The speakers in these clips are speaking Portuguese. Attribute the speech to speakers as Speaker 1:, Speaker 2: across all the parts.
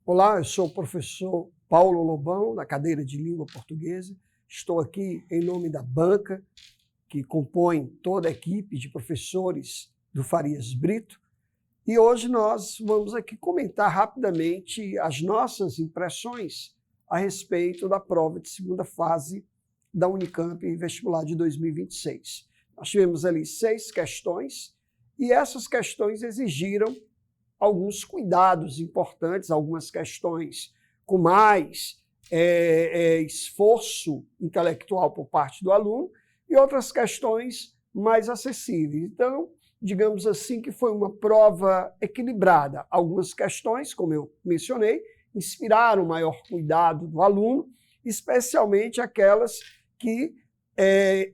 Speaker 1: Olá, eu sou o professor Paulo Lobão, da cadeira de Língua Portuguesa. Estou aqui em nome da banca, que compõe toda a equipe de professores do Farias Brito. E hoje nós vamos aqui comentar rapidamente as nossas impressões a respeito da prova de segunda fase da Unicamp Vestibular de 2026. Nós tivemos ali 6 questões e essas questões exigiram alguns cuidados importantes, algumas questões com mais esforço intelectual por parte do aluno e outras questões mais acessíveis. Então, digamos assim que foi uma prova equilibrada. Algumas questões, como eu mencionei, inspiraram maior cuidado do aluno, especialmente aquelas que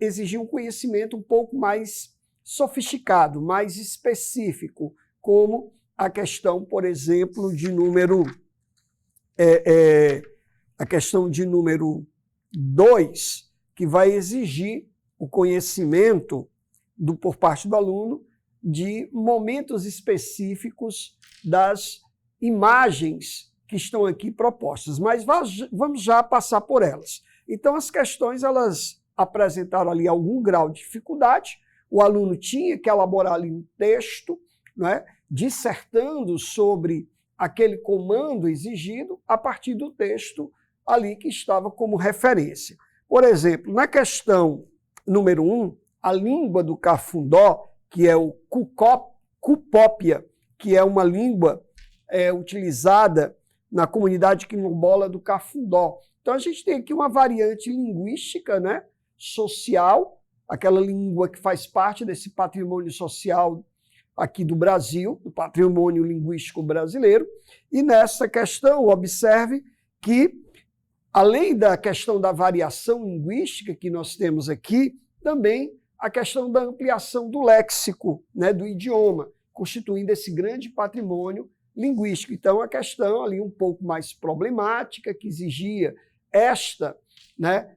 Speaker 1: exigiam um conhecimento um pouco mais sofisticado, mais específico, como a questão, por exemplo, de número a questão de número 2, que vai exigir o conhecimento por parte do aluno de momentos específicos das imagens que estão aqui propostas. Mas vamos já passar por elas. Então, as questões elas apresentaram ali algum grau de dificuldade. O aluno tinha que elaborar ali um texto, né, dissertando sobre aquele comando exigido a partir do texto ali que estava como referência. Por exemplo, na questão número 1, a língua do Cafundó, que é o Cupópia, que é uma língua utilizada na comunidade quilombola do Cafundó. Então, a gente tem aqui uma variante linguística, né, social, aquela língua que faz parte desse patrimônio social aqui do Brasil, do patrimônio linguístico brasileiro. E nessa questão, observe que, além da questão da variação linguística que nós temos aqui, também a questão da ampliação do léxico, né, do idioma, constituindo esse grande patrimônio linguístico. Então, a questão ali um pouco mais problemática, que exigia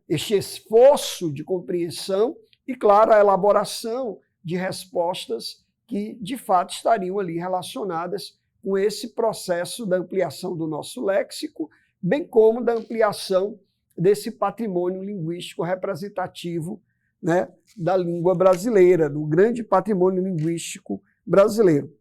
Speaker 1: este esforço de compreensão e, claro, a elaboração de respostas que, de fato, estariam ali relacionadas com esse processo da ampliação do nosso léxico, bem como da ampliação desse patrimônio linguístico representativo, né, da língua brasileira, do grande patrimônio linguístico brasileiro.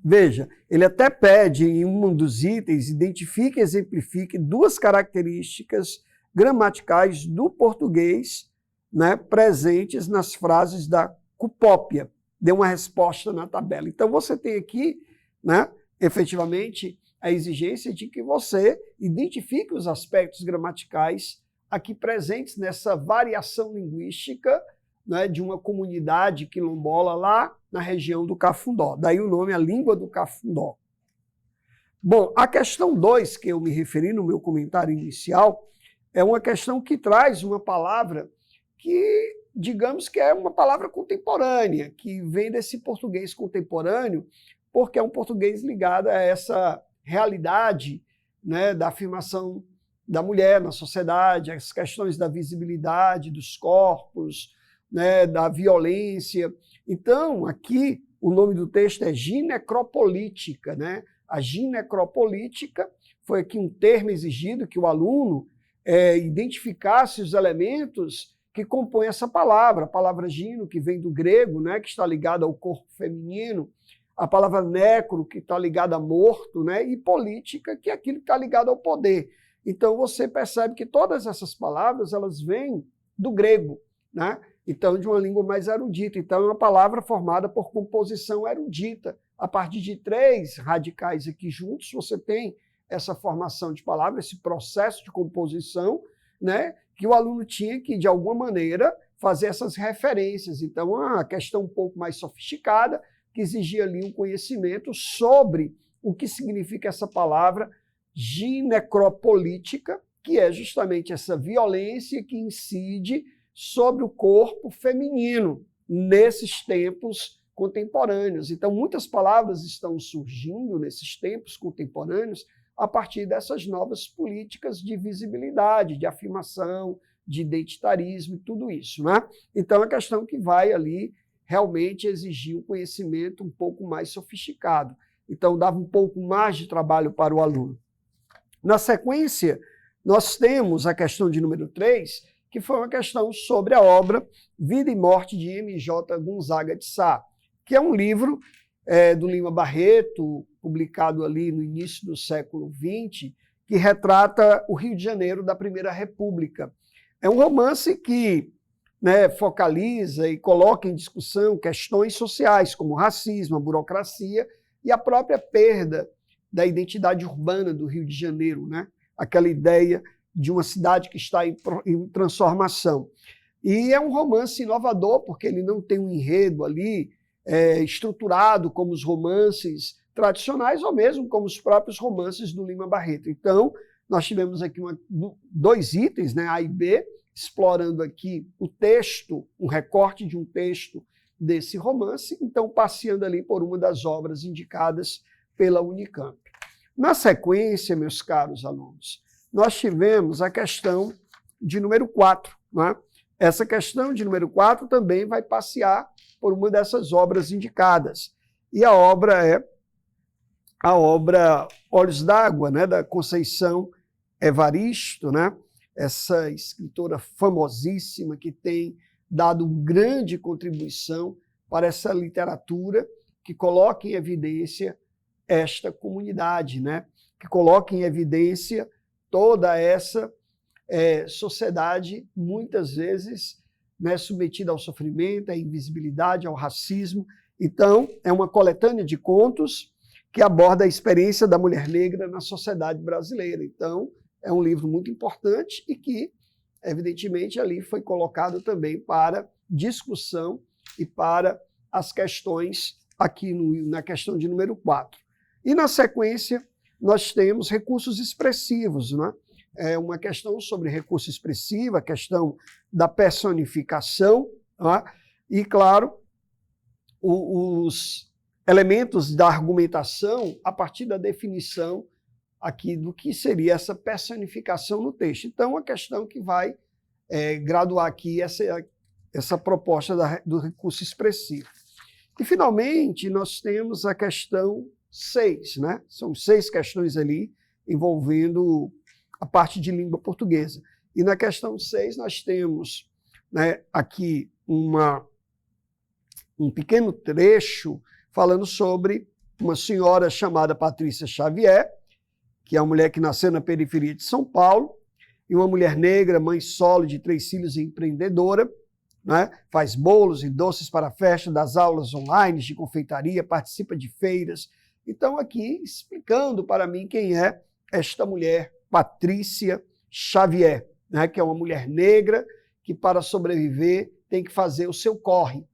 Speaker 1: Veja, ele até pede em um dos itens, identifique e exemplifique 2 características gramaticais do português, né, presentes nas frases da Cupópia. Dê uma resposta na tabela. Então, você tem aqui, né, efetivamente, a exigência de que você identifique os aspectos gramaticais aqui presentes nessa variação linguística, né, de uma comunidade quilombola lá na região do Cafundó. Daí o nome, a língua do Cafundó. Bom, a questão 2, que eu me referi no meu comentário inicial, é uma questão que traz uma palavra que, digamos que é uma palavra contemporânea, que vem desse português contemporâneo, porque é um português ligado a essa realidade, né, da afirmação da mulher na sociedade, as questões da visibilidade dos corpos, né, da violência. Então, aqui, o nome do texto é ginecropolítica, né? A ginecropolítica foi aqui um termo exigido que o aluno identificasse os elementos que compõem essa palavra. A palavra gino, que vem do grego, né, que está ligada ao corpo feminino, a palavra necro, que está ligada a morto, né, e política, que é aquilo que está ligado ao poder. Então, você percebe que todas essas palavras elas vêm do grego, né? Então, de uma língua mais erudita. Então, é uma palavra formada por composição erudita. A partir de 3 radicais aqui juntos, você tem essa formação de palavra, esse processo de composição, né, que o aluno tinha que, de alguma maneira, fazer essas referências. Então, uma questão um pouco mais sofisticada, que exigia ali um conhecimento sobre o que significa essa palavra ginecropolítica, que é justamente essa violência que incide sobre o corpo feminino nesses tempos contemporâneos. Então, muitas palavras estão surgindo nesses tempos contemporâneos a partir dessas novas políticas de visibilidade, de afirmação, de identitarismo e tudo isso, né? Então, é uma questão que vai ali realmente exigir um conhecimento um pouco mais sofisticado. Então, dava um pouco mais de trabalho para o aluno. Na sequência, nós temos a questão de número 3, que foi uma questão sobre a obra Vida e Morte de M.J. Gonzaga de Sá, que é um livro do Lima Barreto, publicado ali no início do século XX, que retrata o Rio de Janeiro da Primeira República. É um romance que focaliza e coloca em discussão questões sociais, como o racismo, a burocracia e a própria perda da identidade urbana do Rio de Janeiro, aquela ideia de uma cidade que está em transformação. E é um romance inovador, porque ele não tem um enredo ali estruturado como os romances tradicionais, ou mesmo como os próprios romances do Lima Barreto. Então, nós tivemos aqui 2 itens, A e B, explorando aqui o texto, um recorte de um texto desse romance, então passeando ali por uma das obras indicadas pela Unicamp. Na sequência, meus caros alunos, nós tivemos a questão de número 4. Essa questão de número 4 também vai passear por uma dessas obras indicadas. E a obra é a obra Olhos d'Água, da Conceição Evaristo, essa escritora famosíssima que tem dado grande contribuição para essa literatura que coloca em evidência esta comunidade, que coloca em evidência toda essa sociedade, muitas vezes submetida ao sofrimento, à invisibilidade, ao racismo. Então, é uma coletânea de contos que aborda a experiência da mulher negra na sociedade brasileira. Então, é um livro muito importante e que, evidentemente, ali foi colocado também para discussão e para as questões aqui na questão de número 4. E, na sequência, nós temos recursos expressivos, É uma questão sobre recurso expressivo, a questão da personificação, e, claro, os elementos da argumentação a partir da definição aqui do que seria essa personificação no texto. Então, a questão que vai graduar aqui essa proposta do recurso expressivo. E, finalmente, nós temos a questão 6, São 6 questões ali envolvendo a parte de língua portuguesa. E na questão 6 nós temos aqui um pequeno trecho falando sobre uma senhora chamada Patrícia Xavier, que é uma mulher que nasceu na periferia de São Paulo, e uma mulher negra, mãe solo de 3 filhos e empreendedora, faz bolos e doces para a festa, das aulas online de confeitaria, participa de feiras. Então, aqui, explicando para mim quem é esta mulher, Patrícia Xavier, que é uma mulher negra que, para sobreviver, tem que fazer o seu corre.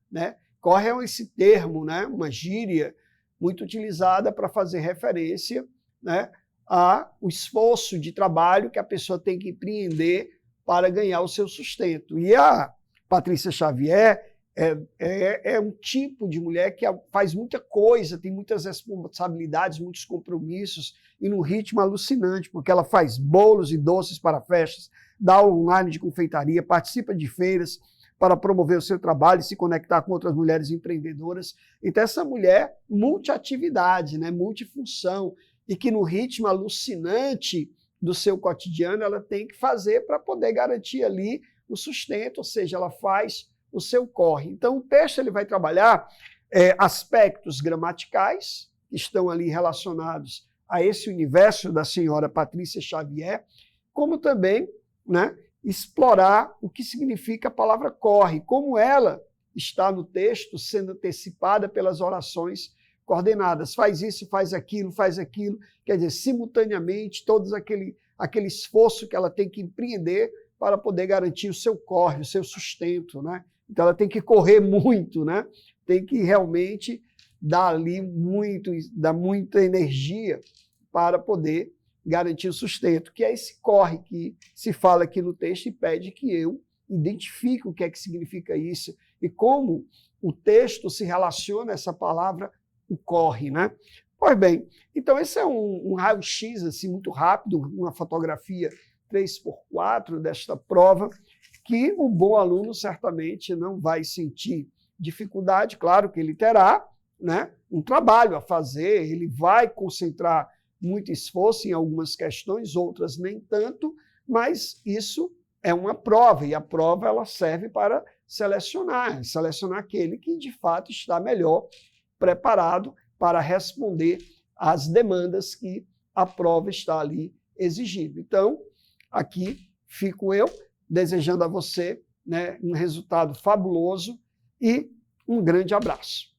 Speaker 1: Corre é esse termo, uma gíria muito utilizada para fazer referência ao esforço de trabalho que a pessoa tem que empreender para ganhar o seu sustento. E a Patrícia Xavier é um tipo de mulher que faz muita coisa, tem muitas responsabilidades, muitos compromissos, e num ritmo alucinante, porque ela faz bolos e doces para festas, dá aula online de confeitaria, participa de feiras para promover o seu trabalho e se conectar com outras mulheres empreendedoras. Então, essa mulher multiatividade, multifunção, e que no ritmo alucinante do seu cotidiano ela tem que fazer para poder garantir ali o sustento, ou seja, ela faz o seu corre. Então, o texto ele vai trabalhar aspectos gramaticais que estão ali relacionados a esse universo da senhora Patrícia Xavier, como também explorar o que significa a palavra corre, como ela está no texto sendo antecipada pelas orações coordenadas. Faz isso, faz aquilo, quer dizer, simultaneamente, todo aquele esforço que ela tem que empreender para poder garantir o seu corre, o seu sustento, Então, ela tem que correr muito, Tem que realmente dar muita energia para poder garantir o sustento, que é esse corre que se fala aqui no texto e pede que eu identifique o que é que significa isso e como o texto se relaciona a essa palavra, o corre, Pois bem, então esse é um raio-x assim, muito rápido, uma fotografia 3x4 desta prova, que o bom aluno certamente não vai sentir dificuldade, claro que ele terá um trabalho a fazer, ele vai concentrar muito esforço em algumas questões, outras nem tanto, mas isso é uma prova, e a prova ela serve para selecionar aquele que de fato está melhor preparado para responder às demandas que a prova está ali exigindo. Então, aqui fico eu desejando a você, né, um resultado fabuloso e um grande abraço.